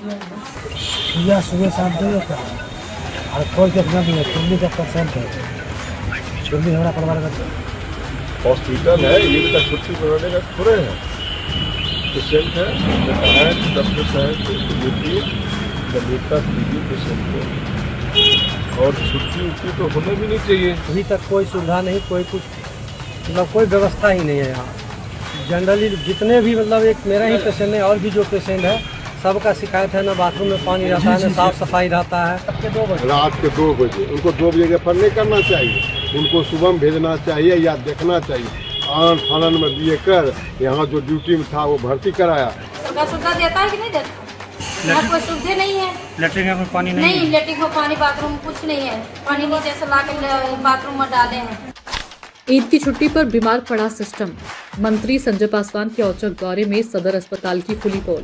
या सुबह शाम दे देता है और कोई देखना नहीं है। दिल्ली का पेशेंट है, दिल्ली हमारा परिवार का हॉस्पिटल है, ये का छुट्टी बनाने का थोड़े है। पेशेंट है, डॉक्टर साहब को देखिए, गंभीरता से लीजिए पेशेंट को, और छुट्टी उट्टी तो होना भी नहीं चाहिए। अभी तक कोई सुविधा नहीं, कोई कुछ मतलब कोई व्यवस्था ही नहीं है यहाँ। जनरली जितने भी मतलब एक मेरा ही पेशेंट है और भी जो पेशेंट है सबका शिकायत है, ना बाथरूम में पानी रहता है, ना साफ सफाई रहता है। रात के 2 बजे उनको 2 बजे रेफर नहीं करना चाहिए, उनको सुबह में भेजना चाहिए या देखना चाहिए। आन फानन में दिए कर यहाँ जो ड्यूटी में था वो भर्ती कराया। सरकार सुविधा देता है कि नहीं देता? यहाँ कोई सुविधा नहीं है। लेटरिन में पानी नहीं, लेटरिन में पानी, बाथरूम कुछ नहीं है। पानी नीचे से ला के बाथरूम में डाले हैं। ईद की छुट्टी पर बीमार पड़ा सिस्टम। मंत्री संजय पासवान के औचक दौरे में सदर अस्पताल की खुली पोल।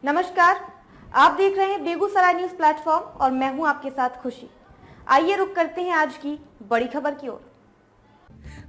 नमस्कार, आप देख रहे हैं बेगूसराय न्यूज प्लेटफॉर्म और मैं हूं आपके साथ खुशी। आइए रुक करते हैं आज की बड़ी खबर की ओर।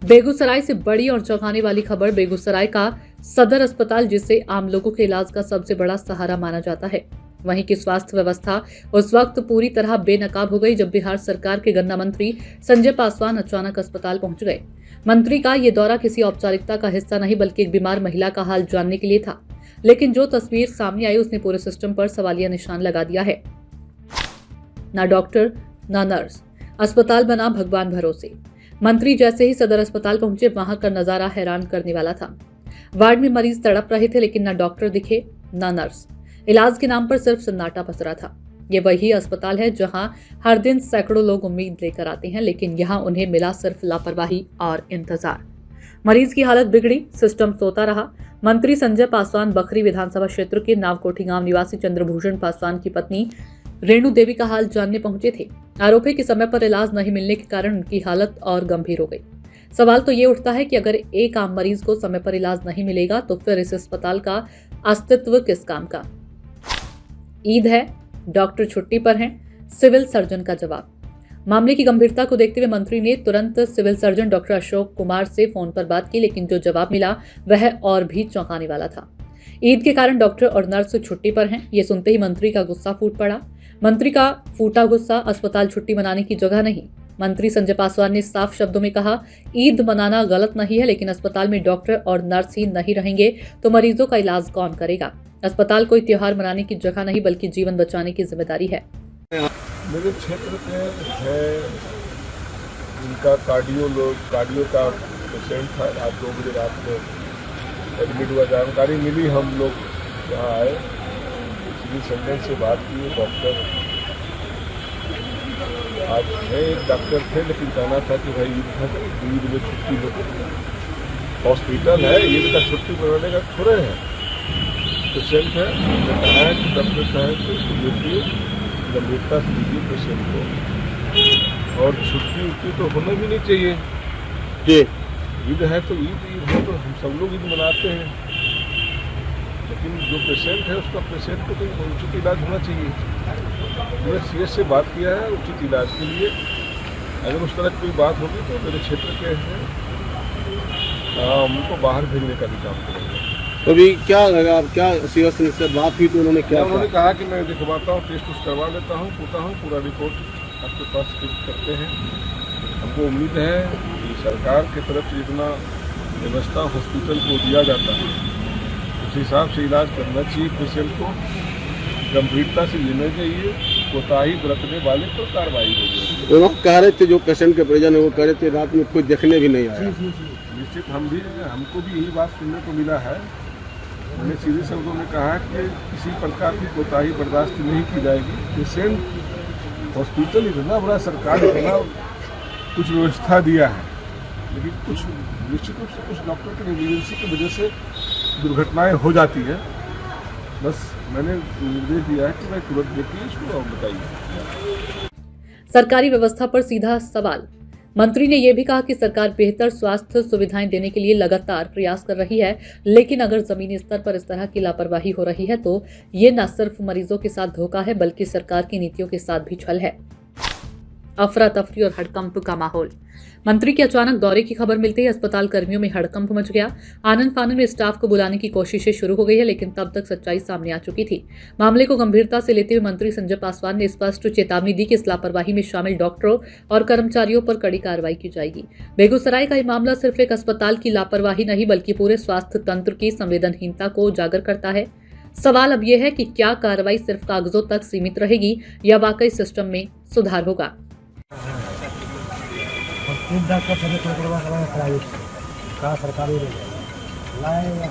बेगूसराय से बड़ी और चौंकाने वाली खबर। बेगूसराय का सदर अस्पताल, जिसे आम लोगों के इलाज का सबसे बड़ा सहारा माना जाता है, वहीं की स्वास्थ्य व्यवस्था उस वक्त पूरी तरह बेनकाब हो गई जब बिहार सरकार के गन्ना मंत्री संजय पासवान अचानक अस्पताल पहुंच गए। मंत्री का ये दौरा किसी औपचारिकता का हिस्सा नहीं बल्कि एक बीमार महिला का हाल जानने के लिए था, लेकिन जो तस्वीर सामने आई उसने पूरे सिस्टम पर सवालिया निशान लगा दिया है। ना डॉक्टर ना नर्स, अस्पताल बना भगवान भरोसे। मंत्री जैसे ही सदर अस्पताल पहुंचे, वहां का नजारा हैरान करने वाला था। वार्ड में मरीज तड़प रहे थे, लेकिन ना डॉक्टर दिखे ना नर्स। इलाज के नाम पर सिर्फ सन्नाटा पसरा था। ये वही अस्पताल है जहां हर दिन सैकड़ों लोग उम्मीद लेकर आते हैं, लेकिन यहां उन्हें मिला सिर्फ लापरवाही और इंतजार। मरीज की हालत बिगड़ी, सिस्टम सोता रहा। मंत्री संजय पासवान बखरी विधानसभा क्षेत्र के नावकोठी गांव निवासी चंद्रभूषण पासवान की पत्नी रेणु देवी का हाल जानने पहुंचे थे। आरोप है कि समय पर इलाज नहीं मिलने के कारण उनकी हालत और गंभीर हो गई। सवाल तो ये उठता है कि अगर एक आम मरीज को समय पर इलाज नहीं मिलेगा तो फिर इस अस्पताल का अस्तित्व किस काम का? ईद है, डॉक्टर छुट्टी पर हैं, सिविल सर्जन का जवाब। मामले की गंभीरता को देखते हुए मंत्री ने तुरंत civil surgeon doctor Ashok Kumar से फोन पर बात की, लेकिन जो जवाब मिला वह और भी चौंकाने वाला था। ईद के कारण डॉक्टर और नर्स छुट्टी पर हैं। ये सुनते ही मंत्री का गुस्सा फूट पड़ा। मंत्री का फूटा गुस्सा अस्पताल छुट्टी मनाने की जगह नहीं। मंत्री संजय पासवान ने साफ शब्दों में कहा, ईद मनाना गलत नहीं है, लेकिन अस्पताल में डॉक्टर और नर्स ही नहीं रहेंगे तो मरीजों का इलाज कौन करेगा? अस्पताल कोई त्योहार मनाने की जगह नहीं बल्कि जीवन बचाने की जिम्मेदारी है। मेरे क्षेत्र में है, इनका कार्डियो का पेशेंट था। आज 2 बजे रात में एडमिट हुआ। जानकारी मिली, हम लोग यहाँ आए, सिविल सर्जन से बात की। डॉक्टर आज है, एक डॉक्टर थे, लेकिन कहना था कि भाई ईद में छुट्टी हो। हॉस्पिटल है, ईद का छुट्टी बनाने का थोड़े है। पेशेंट है, कहा है कि डॉक्टर साहब को देखिए, गंभीरता से लीजिए पेशेंट को, और छुट्टी उट्टी तो होना भी नहीं चाहिए। जी, ईद है तो ईद है तो हम सब लोग ईद मनाते हैं, लेकिन जो पेशेंट है उसका पेशेंट को तो उचित इलाज होना चाहिए। मैंने सीएस से बात किया है उचित इलाज के लिए। अगर उस तरह की कोई बात होगी तो मेरे क्षेत्र के हैं, उनको बाहर भेजने का भी काम करेंगे। तो अभी क्या लगा, क्या सीएस से बात हुई तो उन्होंने क्या उन्होंने कहा कि मैं दिखवाता हूँ, टेस्ट उस्ट करवा लेता हूँ, पूछता हूँ, पूरा रिपोर्ट आपके पास करते हैं। हमको उम्मीद है कि सरकार की तरफ से जितना व्यवस्था हॉस्पिटल को दिया जाता है उस हिसाब से इलाज करना चाहिए। पेशेंट को गंभीरता से लेना चाहिए, कोताही बरतने वाले पर कार्रवाई होगी। वो लोग कह रहे थे, जो पेशेंट के परिजन है वो कह रहे थे रात में कोई देखने भी नहीं आया। निश्चित हमको भी यही बात सुनने को मिला है। मैंने सीधे शब्दों में कहा कि किसी प्रकार की कोताही बर्दाश्त नहीं की जाएगी। पेशेंट हॉस्पिटल इतना बड़ा, सरकार इतना कुछ व्यवस्था दिया है, लेकिन कुछ निश्चित रूप से कुछ डॉक्टर की नेग्लिजेंसी की वजह से दुर्घटनाएं हो जाती है। बस मैंने निर्देश दिया है कि मैं तुरंत देखिए इसको और बताइए। सरकारी व्यवस्था पर सीधा सवाल। मंत्री ने यह भी कहा कि सरकार बेहतर स्वास्थ्य सुविधाएं देने के लिए लगातार प्रयास कर रही है, लेकिन अगर जमीनी स्तर पर इस तरह की लापरवाही हो रही है तो ये न सिर्फ मरीजों के साथ धोखा है बल्कि सरकार की नीतियों के साथ भी छल है। अफरा तफरी और हड़कंप का माहौल। मंत्री के अचानक दौरे की खबर मिलते ही अस्पताल कर्मियों में हड़कंप मच गया। आनन फानन में स्टाफ को बुलाने की कोशिशें शुरू हो गई है, लेकिन तब तक सच्चाई सामने आ चुकी थी। मामले को गंभीरता से लेते हुए मंत्री संजय पासवान ने स्पष्ट चेतावनी दी कि इस लापरवाही में शामिल डॉक्टरों और कर्मचारियों पर कड़ी कार्रवाई की जाएगी। बेगूसराय का ये मामला सिर्फ एक अस्पताल की लापरवाही नहीं बल्कि पूरे स्वास्थ्य तंत्र की संवेदनहीनता को उजागर करता है। सवाल अब यह है कि क्या कार्रवाई सिर्फ कागजों तक सीमित रहेगी या वाकई सिस्टम में सुधार होगा। तीन डॉक्टर सभी प्राइवेट कहा सरकारी लाए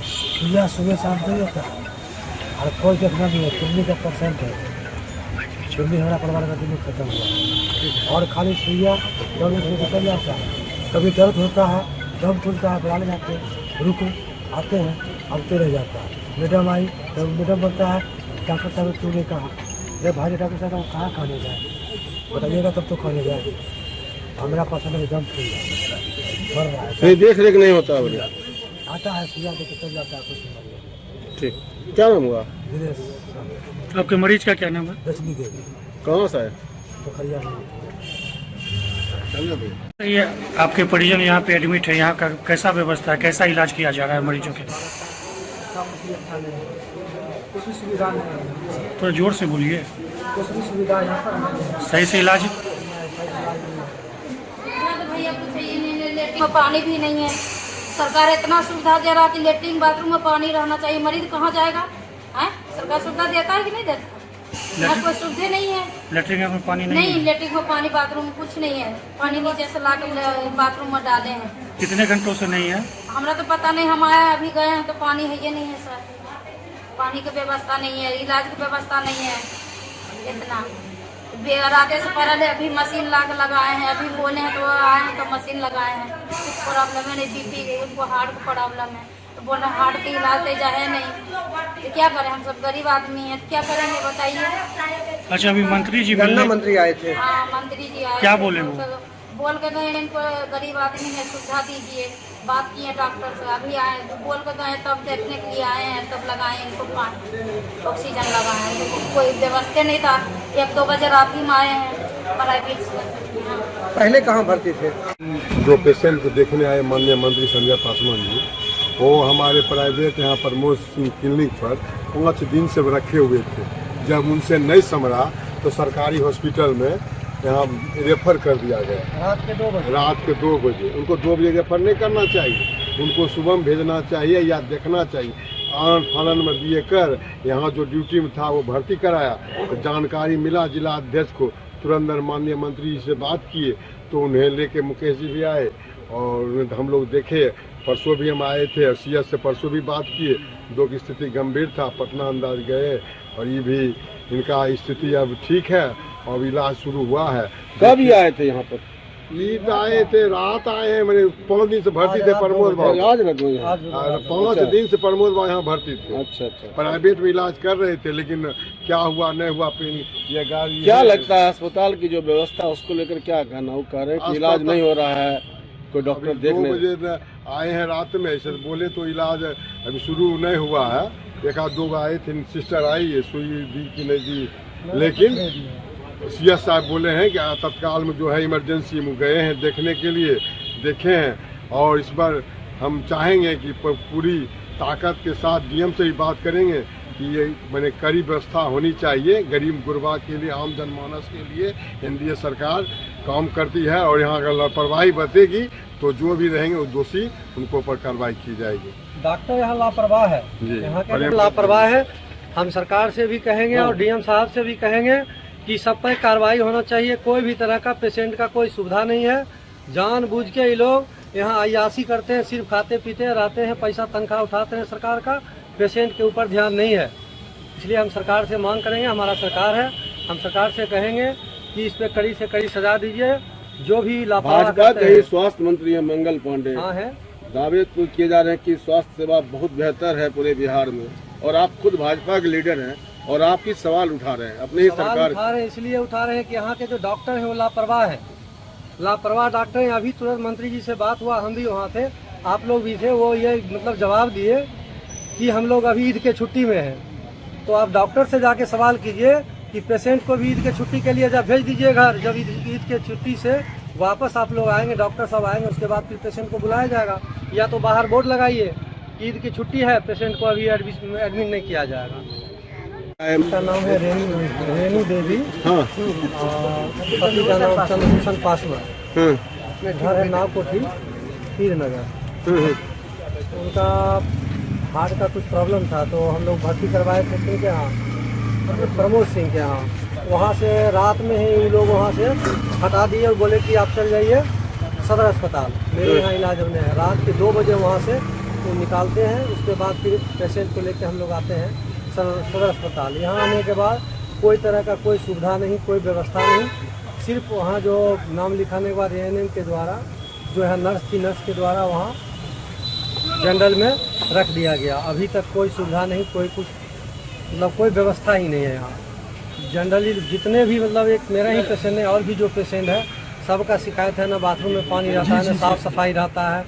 सुइया सुबह शाम नहीं होता और कोई देखना नहीं है। किडनी का परसेंट है, किडनी हमारा परिवार का दिल्ली खत्म हुआ और खाली सुइया दौड़ने से निकल जाता है। कभी दर्द होता है, दम खुलता है, बुलाने जाते हैं, रुको आते हैं, आते रह जाता है। मैडम आई तो मैडम बोलता है डॉक्टर साहब तूने कहा, अरे भाई डॉक्टर साहब हम कहाँ खाने जाए, बताइएगा तब तो खाने जाए। हमारा पसंद एकदम फ्री है, बढ़ रहा है, कहीं देख रेख नहीं होता बोले आता है सुइया देके चल जाता है, कुछ नहीं। ठीक, क्या नाम हुआ? दिनेश आपके मरीज का क्या नाम है? रजनी देवी कहाँ से है? पोखरिया में। ये आपके परिजन यहाँ पे एडमिट है, यहाँ का कैसा व्यवस्था है, कैसा इलाज किया जा रहा है मरीजों के? अच्छा नहीं है, कुछ भी सुविधा नहीं है, थोड़ा जोर से बोलिए। कुछ भी सुविधा यहाँ पर नहीं है। सही से इलाज? भैया कुछ लेटरिन में पानी भी नहीं है। सरकार इतना सुविधा दे रहा है कि लेटरिन बाथरूम में पानी रहना चाहिए। मरीज कहाँ जाएगा? हैं? सरकार सुविधा देता है कि नहीं देता? यहाँ कोई सुविधा नहीं है। लेटरिन में पानी नहीं, लेटरिन में पानी, बाथरूम में कुछ नहीं है। पानी नीचे से ला के बाथरूम में डाले हैं। कितने घंटों से नहीं है? हमरा तो पता नहीं, हम आए अभी गए हैं तो पानी है ये नहीं है सर। पानी की व्यवस्था नहीं है, इलाज की व्यवस्था नहीं है। इतना राते से पहले अभी मशीन ला के लगाए हैं, अभी बोले हैं तो आए हैं तो मशीन लगाए हैं। कुछ प्रॉब्लम है नहीं, बीपी उनको हार्ट का प्रॉब्लम है तो बोले हार्ट के इलाज दे जाए नहीं, तो क्या करें, हम सब गरीब आदमी हैं तो क्या करेंगे बताइए। अच्छा, अभी मंत्री जी गन्ना मंत्री आए थे। हाँ, मंत्री जी आए। क्या बोले वो? बोल के गए इनको गरीब आदमी है सुविधा दीजिए, बात किए डॉक्टर से, अभी आए तो बोल के गए तब देखने के लिए आए हैं, तब लगाए इनको ऑक्सीजन लगाए हैं। इनको कोई व्यवस्था नहीं था, 1-2 बजे रात ही में आए हैं प्राइवेट से। पहले कहाँ भर्ती थे? जो पेशेंट को देखने आए माननीय मंत्री संजय पासवान जी, वो हमारे प्राइवेट यहाँ प्रमोद सिंह क्लिनिक पर 5 दिन से रखे हुए थे। जब उनसे नहीं संभला तो सरकारी हॉस्पिटल में यहाँ रेफर कर दिया गया। रात के 2 बजे। रात के 2 बजे। उनको 2 बजे रेफर नहीं करना चाहिए, उनको सुबह में भेजना चाहिए या देखना चाहिए। आनन फानन में दिए कर यहाँ जो ड्यूटी में था वो भर्ती कराया। तो जानकारी मिला जिला अध्यक्ष को, तुरंत माननीय मंत्री जी से बात किए तो उन्हें लेके मुकेश जी भी आए और हम लोग देखे। परसों भी हम आए थे और सीएस से परसों भी बात किए। 2 की स्थिति गंभीर था, पटना अंदाज गए और ये भी इनका स्थिति अब ठीक है और इलाज शुरू हुआ है। कब ये आए थे यहाँ पर? ईद आए थे, रात आए हैं, मैंने 5 दिन से भर्ती थे प्रमोद भाई। आज ना दो यहाँ? 5 दिन से प्रमोद भाई यहाँ भर्ती थे। अच्छा अच्छा। प्राइवेट में इलाज कर रहे थे, लेकिन क्या हुआ नहीं हुआ, फिर ये गाड़ी क्या लगता है अस्पताल की जो व्यवस्था उसको लेकर क्या कहना? वो कह रहे हैं कि इलाज नहीं हो रहा है, कोई डॉक्टर देख 2 बजे आए हैं रात में, ऐसे बोले तो इलाज अभी शुरू नहीं हुआ है। 1-2 आए थे, सिस्टर आई है, सुई दी कि नहीं दी, लेकिन सीएस साहब बोले हैं कि तत्काल में जो है इमरजेंसी में गए हैं देखने के लिए, देखे हैं। और इस बार हम चाहेंगे कि पूरी ताकत के साथ डीएम से भी बात करेंगे कि ये मैंने कड़ी व्यवस्था होनी चाहिए गरीब गुरबा के लिए, आम जनमानस के लिए। एनडीए सरकार काम करती है और यहाँ अगर लापरवाही बरतेगी तो जो भी रहेंगे वो दोषी, उनको ऊपर कार्रवाई की जाएगी। डॉक्टर यहाँ लापरवाह है, यहाँ के लापरवाह है। हम सरकार से भी कहेंगे और डीएम साहब से भी कहेंगे कि सब पर कार्रवाई होना चाहिए। कोई भी तरह का पेशेंट का कोई सुविधा नहीं है। जानबूझ के ये लोग यहाँ अय्याशी करते हैं, सिर्फ खाते पीते रहते हैं, पैसा तनख्वाह उठाते हैं सरकार का, पेशेंट के ऊपर ध्यान नहीं है। इसलिए हम सरकार से मांग करेंगे, हमारा सरकार है, हम सरकार से कहेंगे कि इस पे कड़ी से कड़ी सजा दीजिए। जो भी लापरवाह करते हैं। स्वास्थ्य मंत्री है मंगल पांडे, हाँ है, दावे तो किए जा रहे हैं कि स्वास्थ्य सेवा बहुत बेहतर है पूरे बिहार में, और आप खुद भाजपा के लीडर हैं और आप ही सवाल उठा रहे हैं अपने ही सरकार उठा रहे हैं। इसलिए उठा रहे हैं कि यहाँ के जो डॉक्टर हैं वो लापरवाह है, लापरवाह डॉक्टर हैं। अभी तुरंत मंत्री जी से बात हुआ, हम भी वहाँ थे, आप लोग भी थे, वो ये मतलब जवाब दिए कि हम लोग अभी ईद के छुट्टी में हैं। तो आप डॉक्टर से जाके सवाल कीजिए कि पेशेंट को भी ईद के छुट्टी के लिए जब भेज दीजिए घर, जब ईद के छुट्टी से वापस आप लोग आएंगे, डॉक्टर साहब आएंगे, उसके बाद फिर पेशेंट को बुलाया जाएगा। या तो बाहर बोर्ड लगाइए ईद की छुट्टी है, पेशेंट को अभी एडमिट नहीं किया जाएगा। उनका नाम है रेणु देवी। हाँ। पति का नाम चंद्रभूषण पासवान। घर है नावकोठी, हीर नगर। उनका हार्ट का कुछ प्रॉब्लम था, तो हम लोग भर्ती करवाए थे के यहाँ, प्रमोद सिंह के यहाँ। वहाँ से रात में ही उन लोग वहाँ से हटा दिए और बोले कि आप चल जाइए सदर अस्पताल, मेरे यहाँ इलाज होने है। रात के 2 बजे वहाँ से वो निकालते हैं, उसके बाद फिर पेशेंट को लेकर हम लोग आते हैं सदर अस्पताल। यहाँ आने के बाद कोई तरह का कोई सुविधा नहीं, कोई व्यवस्था नहीं। सिर्फ वहाँ जो नाम लिखाने के बाद ANM के द्वारा जो है नर्स थी, नर्स के द्वारा वहाँ जनरल में रख दिया गया। अभी तक कोई सुविधा नहीं, कोई कुछ मतलब कोई व्यवस्था ही नहीं है यहाँ। जनरली जितने भी मतलब एक मेरा ही पेशेंट है और भी जो पेशेंट है सबका शिकायत है, ना बाथरूम में पानी रहता है, ना साफ़ सफाई रहता है।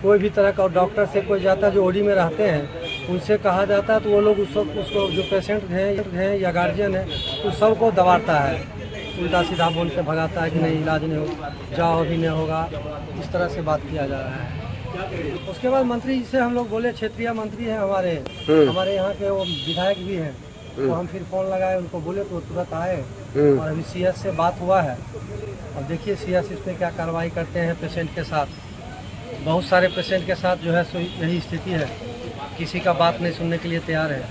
कोई भी तरह का, और डॉक्टर से कोई जाता है जो ओडी में रहते हैं उनसे कहा जाता है तो वो लोग उसको जो पेशेंट हैं या गार्जियन है उस सब को दबाता है, उल्टा सीधा बोल के भगाता है कि नहीं इलाज नहीं हो, जाओ अभी नहीं होगा, इस तरह से बात किया जा रहा है। उसके बाद मंत्री जी से हम लोग बोले, क्षेत्रीय मंत्री हैं हमारे यहाँ के, वो विधायक भी हैं, तो हम फिर फ़ोन लगाए उनको, बोले तो तुरंत आए। और अभी CS से बात हुआ है, अब देखिए CS इस पर क्या कार्रवाई करते हैं पेशेंट के साथ। बहुत सारे पेशेंट के साथ जो है सो यही स्थिति है, किसी का बात नहीं सुनने के लिए तैयार है।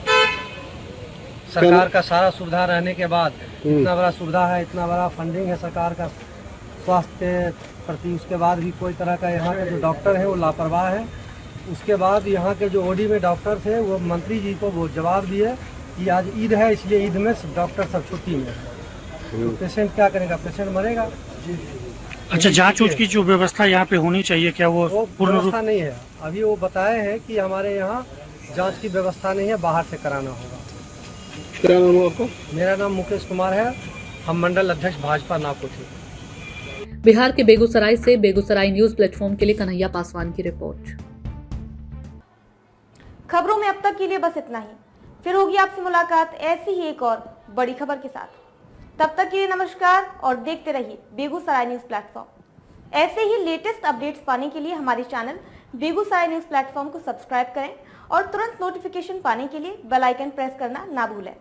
सरकार का सारा सुविधा रहने के बाद, इतना बड़ा सुविधा है, इतना बड़ा फंडिंग है सरकार का स्वास्थ्य के प्रति, उसके बाद भी कोई तरह का यहाँ के जो डॉक्टर हैं वो लापरवाह है। उसके बाद यहाँ के जो OD में डॉक्टर थे वो मंत्री जी को वो जवाब दिए कि आज ईद है इसलिए ईद में डॉक्टर सब छुट्टी में है, तो पेशेंट क्या करेगा, पेशेंट मरेगा। अच्छा, जांच की जो व्यवस्था यहाँ पे होनी चाहिए, क्या वो पूर्ण रूप व्यवस्था नहीं है? अभी वो बताए हैं कि हमारे यहाँ जांच की व्यवस्था नहीं है, बाहर से कराना होगा। क्या नाम है आपका? मेरा नाम मुकेश कुमार है, हम मंडल अध्यक्ष भाजपा नावकोठी। बिहार के बेगूसराय से बेगूसराय न्यूज प्लेटफॉर्म के लिए कन्हैया पासवान की रिपोर्ट। खबरों में अब तक के लिए बस इतना ही, फिर होगी आपसे मुलाकात ऐसी ही एक और बड़ी खबर के साथ। तब तक के लिए नमस्कार और देखते रहिए बेगूसराय न्यूज प्लेटफॉर्म। ऐसे ही लेटेस्ट अपडेट्स पाने के लिए हमारे चैनल बेगूसराय न्यूज प्लेटफॉर्म को सब्सक्राइब करें और तुरंत नोटिफिकेशन पाने के लिए बेल आइकन प्रेस करना ना भूलें।